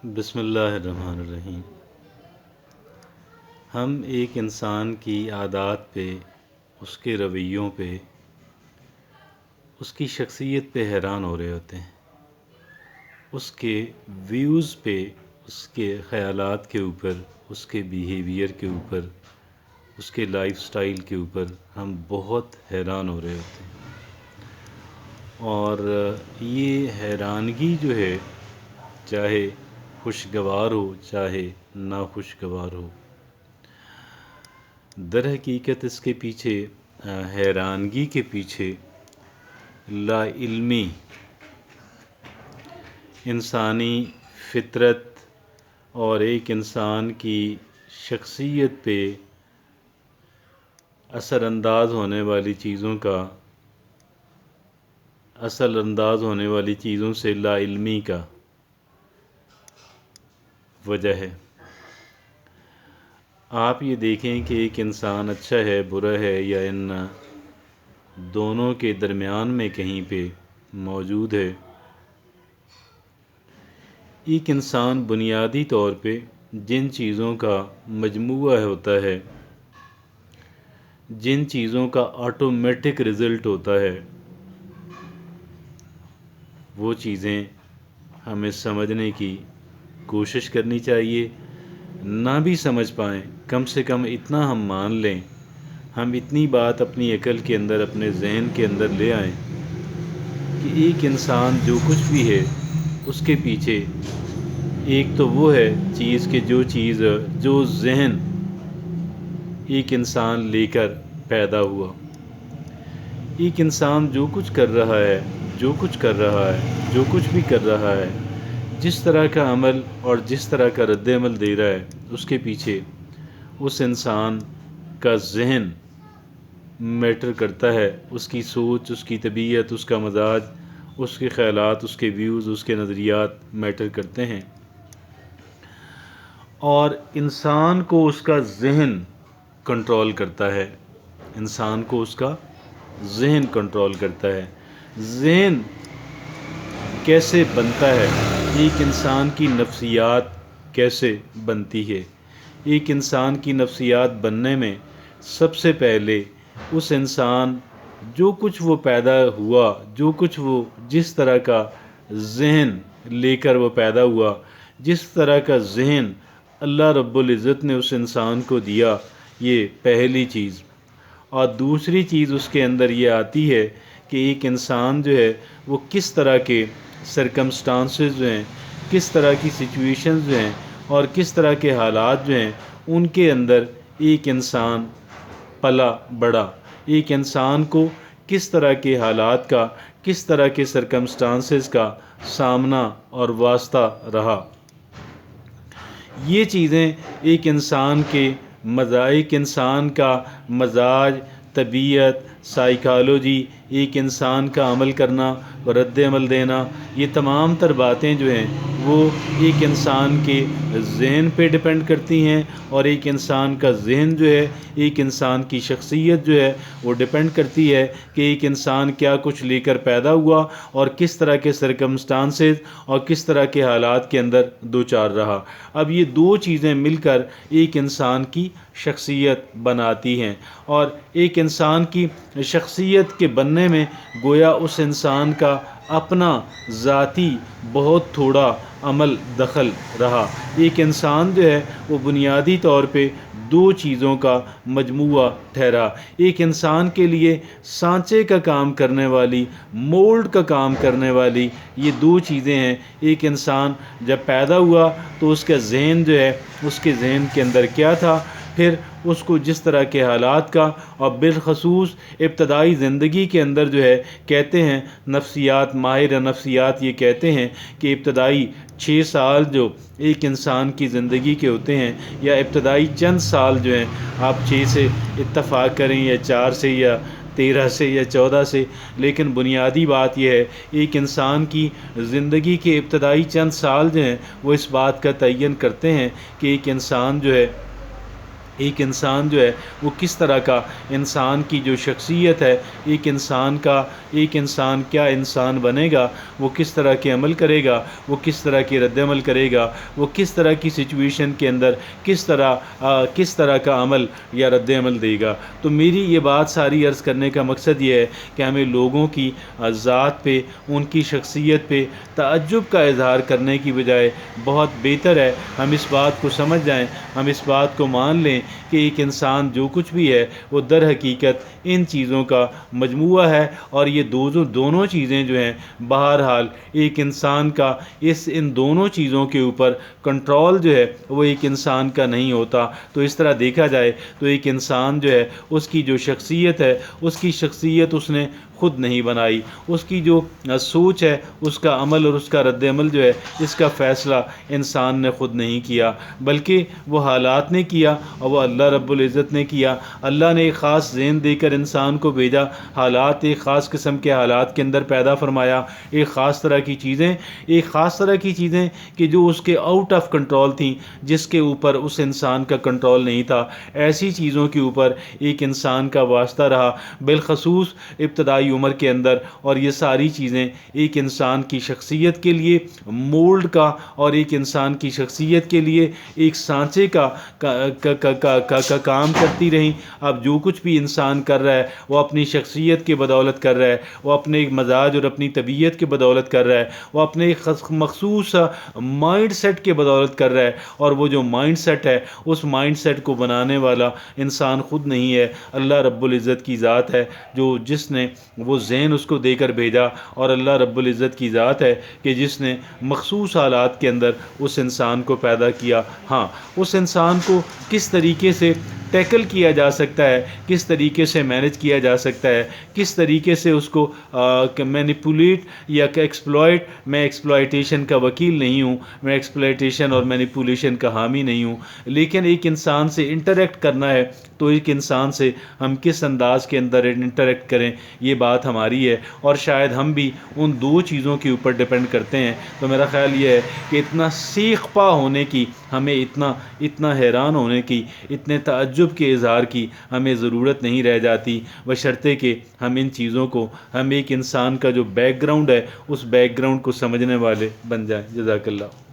بسم اللہ الرحمن الرحیم۔ ہم ایک انسان کی عادات پہ، اس کے رویوں پہ، اس کی شخصیت پہ حیران ہو رہے ہوتے ہیں، اس کے ویوز پہ، اس کے خیالات کے اوپر، اس کے بیہیویئر کے اوپر، اس کے لائف سٹائل کے اوپر ہم بہت حیران ہو رہے ہوتے ہیں۔ اور یہ حیرانگی جو ہے، چاہے خوشگوار ہو چاہے ناخوشگوار ہو، در حقیقت اس کے پیچھے، حیرانگی کے پیچھے لا علمی، انسانی فطرت اور ایک انسان کی شخصیت پہ اثر انداز ہونے والی چیزوں سے لا علمی کا وجہ ہے۔ آپ یہ دیکھیں کہ ایک انسان اچھا ہے، برا ہے، یا ان دونوں کے درمیان میں کہیں پہ موجود ہے۔ ایک انسان بنیادی طور پہ جن چیزوں کا مجموعہ ہوتا ہے، جن چیزوں کا آٹومیٹک رزلٹ ہوتا ہے، وہ چیزیں ہمیں سمجھنے کی کوشش کرنی چاہیے۔ نہ بھی سمجھ پائیں، کم سے کم اتنا ہم مان لیں، ہم اتنی بات اپنی عقل کے اندر، اپنے ذہن کے اندر لے آئیں کہ ایک انسان جو کچھ بھی ہے، اس کے پیچھے ایک تو وہ ہے چیز کہ جو ذہن ایک انسان لے کر پیدا ہوا۔ ایک انسان جو کچھ کر رہا ہے، جو کچھ بھی کر رہا ہے، جس طرح کا عمل اور جس طرح کا رد عمل دے رہا ہے، اس کے پیچھے اس انسان کا ذہن میٹر کرتا ہے۔ اس کی سوچ، اس کی طبیعت، اس کا مزاج، اس کے خیالات، اس کے ویوز، اس کے نظریات میٹر کرتے ہیں، اور انسان کو اس کا ذہن کنٹرول کرتا ہے۔ ذہن کیسے بنتا ہے؟ ایک انسان کی نفسیات کیسے بنتی ہے؟ ایک انسان کی نفسیات بننے میں سب سے پہلے اس انسان جو کچھ وہ پیدا ہوا، جس طرح کا ذہن لے کر وہ پیدا ہوا، جس طرح کا ذہن اللہ رب العزت نے اس انسان کو دیا، یہ پہلی چیز۔ اور دوسری چیز اس کے اندر یہ آتی ہے کہ ایک انسان جو ہے وہ کس طرح کے سرکمسٹانسز جو ہیں، کس طرح کی سچویشنز جو ہیں، اور کس طرح کے حالات جو ہیں، ان کے اندر ایک انسان پلا بڑا، ایک انسان کو کس طرح کے حالات کا، کس طرح کے سرکمسٹانسز کا سامنا اور واسطہ رہا۔ یہ چیزیں ایک انسان کا مزاج، طبیعت، سائیکالوجی، ایک انسان کا عمل کرنا، رد عمل دینا، یہ تمام تر باتیں جو ہیں وہ ایک انسان کے ذہن پہ ڈیپینڈ کرتی ہیں، اور ایک انسان کا ذہن جو ہے، ایک انسان کی شخصیت جو ہے وہ ڈیپینڈ کرتی ہے کہ ایک انسان کیا کچھ لے کر پیدا ہوا، اور کس طرح کے سرکمسٹانسز اور کس طرح کے حالات کے اندر دوچار رہا۔ اب یہ دو چیزیں مل کر ایک انسان کی شخصیت بناتی ہیں، اور ایک انسان کی شخصیت کے بننے میں گویا اس انسان کا اپنا ذاتی بہت تھوڑا عمل دخل رہا۔ ایک انسان جو ہے وہ بنیادی طور پہ دو چیزوں کا مجموعہ ٹھہرا۔ ایک انسان کے لیے سانچے کا کام کرنے والی، مولڈ کا کام کرنے والی یہ دو چیزیں ہیں۔ ایک انسان جب پیدا ہوا تو اس کا ذہن جو ہے، اس کے ذہن کے اندر کیا تھا، پھر اس کو جس طرح کے حالات کا، اور بالخصوص ابتدائی زندگی کے اندر جو ہے، کہتے ہیں ماہر نفسیات یہ کہتے ہیں کہ ابتدائی 6 سال جو ایک انسان کی زندگی کے ہوتے ہیں، یا ابتدائی چند سال جو ہیں، آپ 6 سے اتفاق کریں، یا 4 سے، یا 13 سے، یا 14 سے، لیکن بنیادی بات یہ ہے، ایک انسان کی زندگی کے ابتدائی چند سال جو ہیں وہ اس بات کا تعین کرتے ہیں کہ ایک انسان جو ہے ایک انسان جو ہے وہ کس طرح کا انسان کی جو شخصیت ہے، ایک انسان کیا انسان بنے گا، وہ کس طرح کے عمل کرے گا، وہ کس طرح کے رد عمل کرے گا، وہ کس طرح کی سچویشن کے اندر کس طرح کا عمل یا رد عمل دے گا۔ تو میری یہ بات ساری عرض کرنے کا مقصد یہ ہے کہ ہمیں لوگوں کی ذات پہ، ان کی شخصیت پہ تعجب کا اظہار کرنے کی بجائے بہت بہتر ہے ہم اس بات کو سمجھ جائیں، ہم اس بات کو مان لیں کہ ایک انسان جو کچھ بھی ہے وہ در حقیقت ان چیزوں کا مجموعہ ہے، اور یہ دونوں چیزیں جو ہیں بہرحال ایک انسان کا ان دونوں چیزوں کے اوپر کنٹرول جو ہے وہ ایک انسان کا نہیں ہوتا۔ تو اس طرح دیکھا جائے تو ایک انسان جو ہے اس کی جو شخصیت ہے، اس کی شخصیت اس نے خود نہیں بنائی، اس کی جو سوچ ہے، اس کا عمل اور اس کا رد عمل جو ہے، اس کا فیصلہ انسان نے خود نہیں کیا، بلکہ وہ حالات نے کیا اور وہ اللہ رب العزت نے کیا۔ اللہ نے ایک خاص ذہن دے کر انسان کو بھیجا، حالات ایک خاص قسم کے حالات کے اندر پیدا فرمایا، ایک خاص طرح کی چیزیں کہ جو اس کے آؤٹ آف کنٹرول تھیں، جس کے اوپر اس انسان کا کنٹرول نہیں تھا، ایسی چیزوں کے اوپر ایک انسان کا واسطہ رہا، بالخصوص ابتدائی عمر کے اندر، اور یہ ساری چیزیں ایک انسان کی شخصیت کے لیے مولڈ کا اور ایک انسان کی شخصیت کے لیے ایک سانچے کا کام کرتی رہیں۔ اب جو کچھ بھی انسان کر رہا ہے وہ اپنی شخصیت کے بدولت کر رہا ہے، وہ اپنے ایک مزاج اور اپنی طبیعت کے بدولت کر رہا ہے، وہ اپنے ایک مخصوص مائنڈ سیٹ کے بدولت کر رہا ہے، اور وہ جو مائنڈ سیٹ ہے اس مائنڈ سیٹ کو بنانے والا انسان خود نہیں ہے، اللہ رب العزت کی ذات ہے جس نے وہ ذہن اس کو دے کر بھیجا، اور اللہ رب العزت کی ذات ہے کہ جس نے مخصوص حالات کے اندر اس انسان کو پیدا کیا۔ ہاں، اس انسان کو کس طریقے سے ٹیکل کیا جا سکتا ہے، کس طریقے سے مینج کیا جا سکتا ہے، کس طریقے سے اس کو مینیپولیٹ یا ایکسپلائٹ، میں ایکسپلائٹیشن کا وکیل نہیں ہوں، میں ایکسپلائٹیشن اور مینیپولیشن کا حامی نہیں ہوں، لیکن ایک انسان سے انٹریکٹ کرنا ہے تو ایک انسان سے ہم کس انداز کے اندر انٹریکٹ کریں، یہ بات ہماری ہے، اور شاید ہم بھی ان دو چیزوں کے اوپر ڈیپینڈ کرتے ہیں۔ تو میرا خیال یہ ہے کہ اتنا سیخ پا ہونے کی، ہمیں اتنا حیران ہونے کی، اتنے تعجب کے اظہار کی ہمیں ضرورت نہیں رہ جاتی، بشرطے کہ ہم ان چیزوں کو، ہم ایک انسان کا جو بیک گراؤنڈ ہے اس بیک گراؤنڈ کو سمجھنے والے بن جائیں۔ جزاک اللہ۔